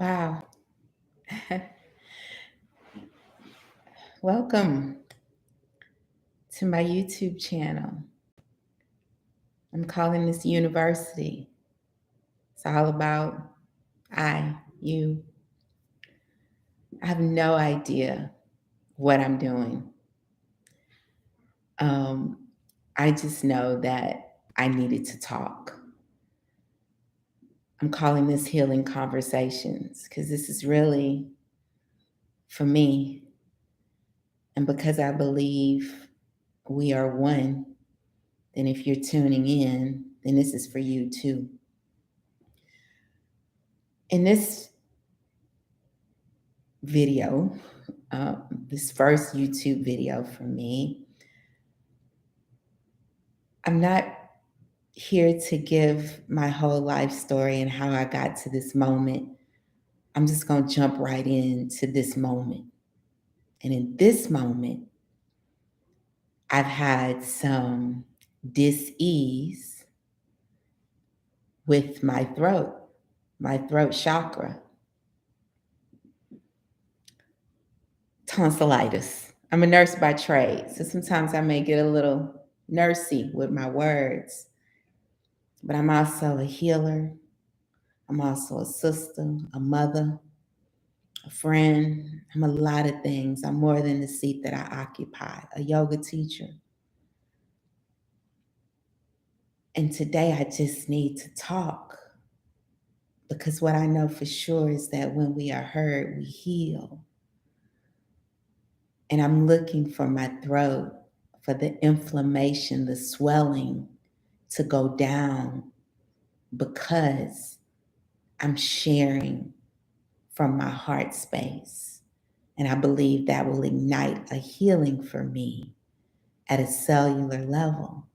Wow. Welcome to my YouTube channel. I'm calling this University. It's all about you. I have no idea what I'm doing. Um, I just know that I needed to talk. I'm calling this Healing Conversations because this is really for me. And because I believe we are one, then if you're tuning in, then this is for you too. In this video, this first YouTube video for me, I'm not here to give my whole life story and how I got to this moment. I'm just going to jump right into this moment. And in this moment, I've had some dis-ease with my throat chakra, tonsillitis. I'm a nurse by trade, so sometimes I may get a little nursey with my words, but I'm also a healer. I'm also a sister, a mother, a friend. I'm a lot of things. I'm more than the seat that I occupy, a yoga teacher. And today I just need to talk because what I know for sure is that when we are heard, we heal. And I'm looking for my throat, for the inflammation, the swelling to go down because I'm sharing from my heart space. And I believe that will ignite a healing for me at a cellular level.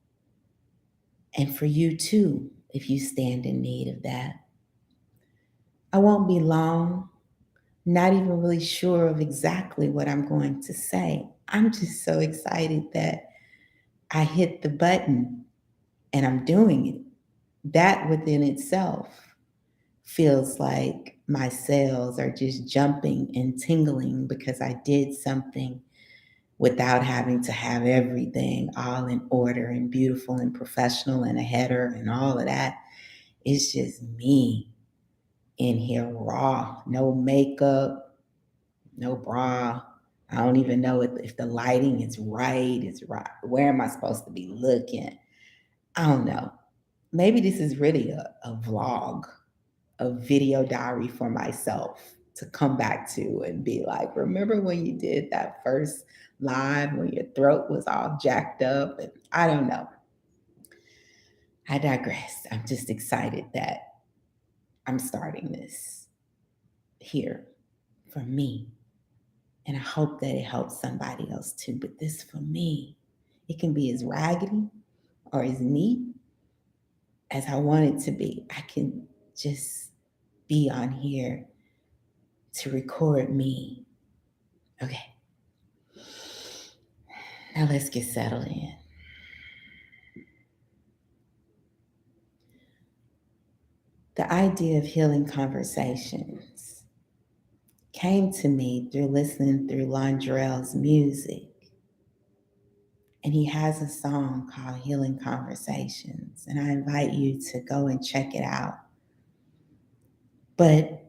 And for you too, if you stand in need of that. I won't be long, not even really sure of exactly what I'm going to say. I'm just so excited that I hit the button and I'm doing it. That within itself feels like my cells are just jumping and tingling because I did something without having to have everything all in order and beautiful and professional and a header and all of that. It's just me in here raw, no makeup, no bra. I don't even know if the lighting is right. Is right. Where am I supposed to be looking? I don't know. Maybe this is really a vlog, a video diary for myself to come back to and be like, remember when you did that first live when your throat was all jacked up? And I don't know. I digress. I'm just excited that I'm starting this here for me. And I hope that it helps somebody else too. But this for me, it can be as raggedy or as neat as I want it to be. I can just be on here to record me. Okay, now let's get settled in. The idea of healing conversations came to me through listening through Londrell's music. And he has a song called Healing Conversations. And I invite you to go and check it out. But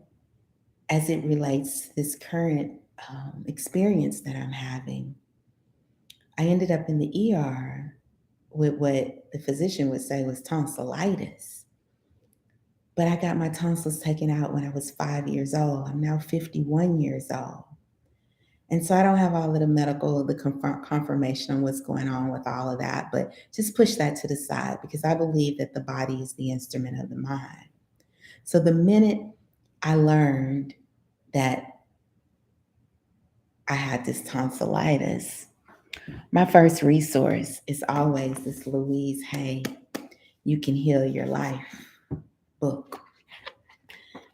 as it relates to this current experience that I'm having, I ended up in the ER with what the physician would say was tonsillitis. But I got my tonsils taken out when I was 5 years old. I'm now 51 years old. And so I don't have all of the medical, the confirmation on what's going on with all of that, but just push that to the side because I believe that the body is the instrument of the mind. So the minute I learned that I had this tonsillitis, my first resource is always this Louise Hay, You Can Heal Your Life book.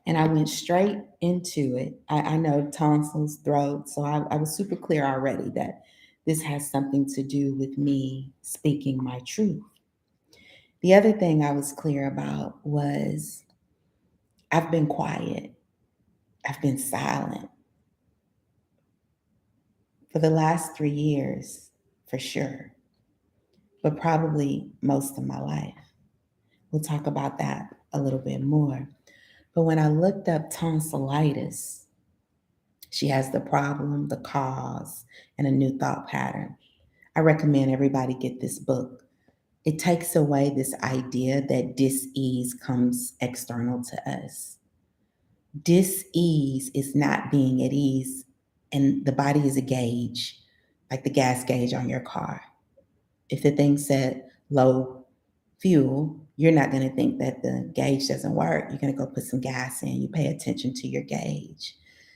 And I went straight into it. I know tonsils, throat, so I was super clear already that this has something to do with me speaking my truth. The other thing I was clear about was I've been quiet. I've been silent for the last 3 years, for sure, but probably most of my life. We'll talk about that a little bit more. But when I looked up tonsillitis, she has the problem, the cause, and a new thought pattern. I recommend everybody get this book. It takes away this idea that dis-ease comes external to us. Dis-ease is not being at ease, and the body is a gauge, like the gas gauge on your car. If the thing said low fuel, you're not going to think that the gauge doesn't work. You're going to go put some gas in. You pay attention to your gauge.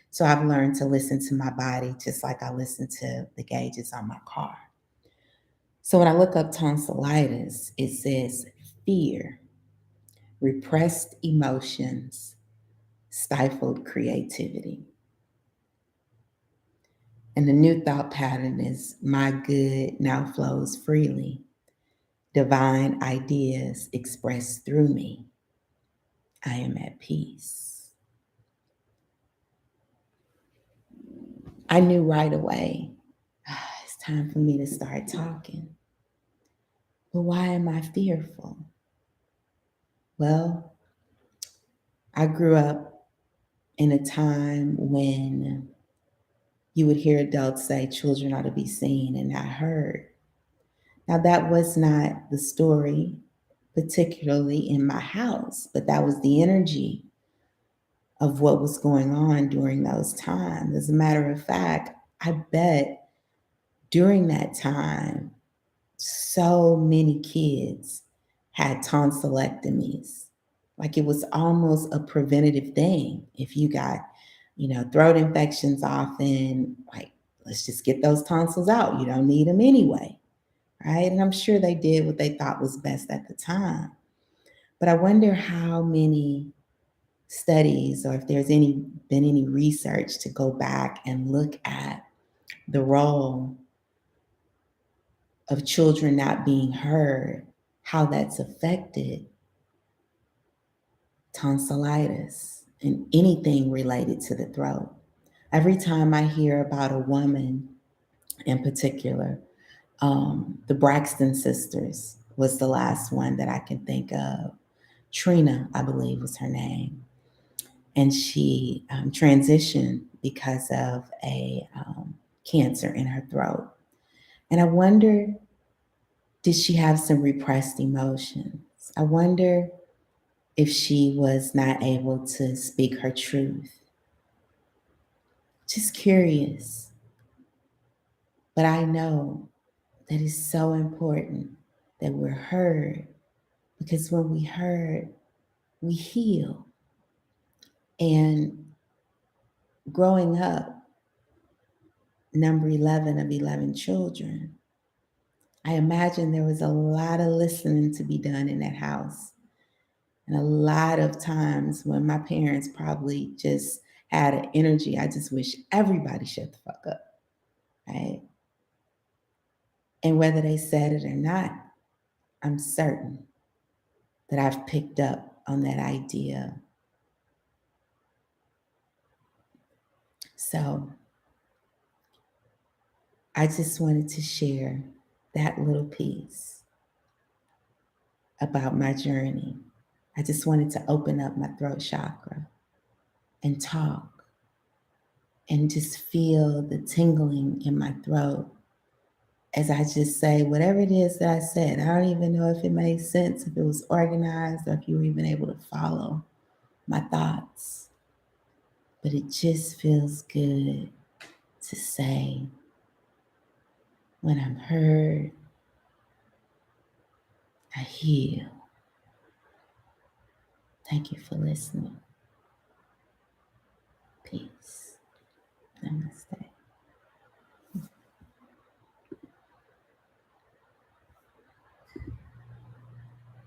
So I've learned to listen to my body just like I listen to the gauges on my car. So when I look up tonsillitis, it says fear, repressed emotions, stifled creativity. And the new thought pattern is my good now flows freely. Divine ideas expressed through me. I am at peace. I knew right away, it's time for me to start talking. But why am I fearful? Well, I grew up in a time when you would hear adults say children are to be seen and not heard. Now, that was not the story, particularly in my house, but that was the energy of what was going on during those times. As a matter of fact, I bet during that time, so many kids had tonsillectomies. Like it was almost a preventative thing. If you got, throat infections often, like, let's just get those tonsils out. You don't need them anyway, right? And I'm sure they did what they thought was best at the time. But I wonder how many studies or if there's been any research to go back and look at the role of children not being heard, how that's affected tonsillitis and anything related to the throat. Every time I hear about a woman in particular, the Braxton sisters was the last one that I can think of. Trina, I believe, was her name. And she transitioned because of a cancer in her throat. And I wonder, did she have some repressed emotions? I wonder if she was not able to speak her truth. Just curious. But I know that it's so important that we're heard, because when we heard, we heal. And growing up, number 11 of 11 children, I imagine there was a lot of listening to be done in that house. And a lot of times when my parents probably just had an energy, I just wish everybody shut the fuck up, right? And whether they said it or not, I'm certain that I've picked up on that idea. So I just wanted to share that little piece about my journey. I just wanted to open up my throat chakra and talk and just feel the tingling in my throat as I just say whatever it is that I said. I don't even know if it made sense, if it was organized, or if you were even able to follow my thoughts. But it just feels good to say, when I'm heard, I heal. Thank you for listening. Peace. Namaste.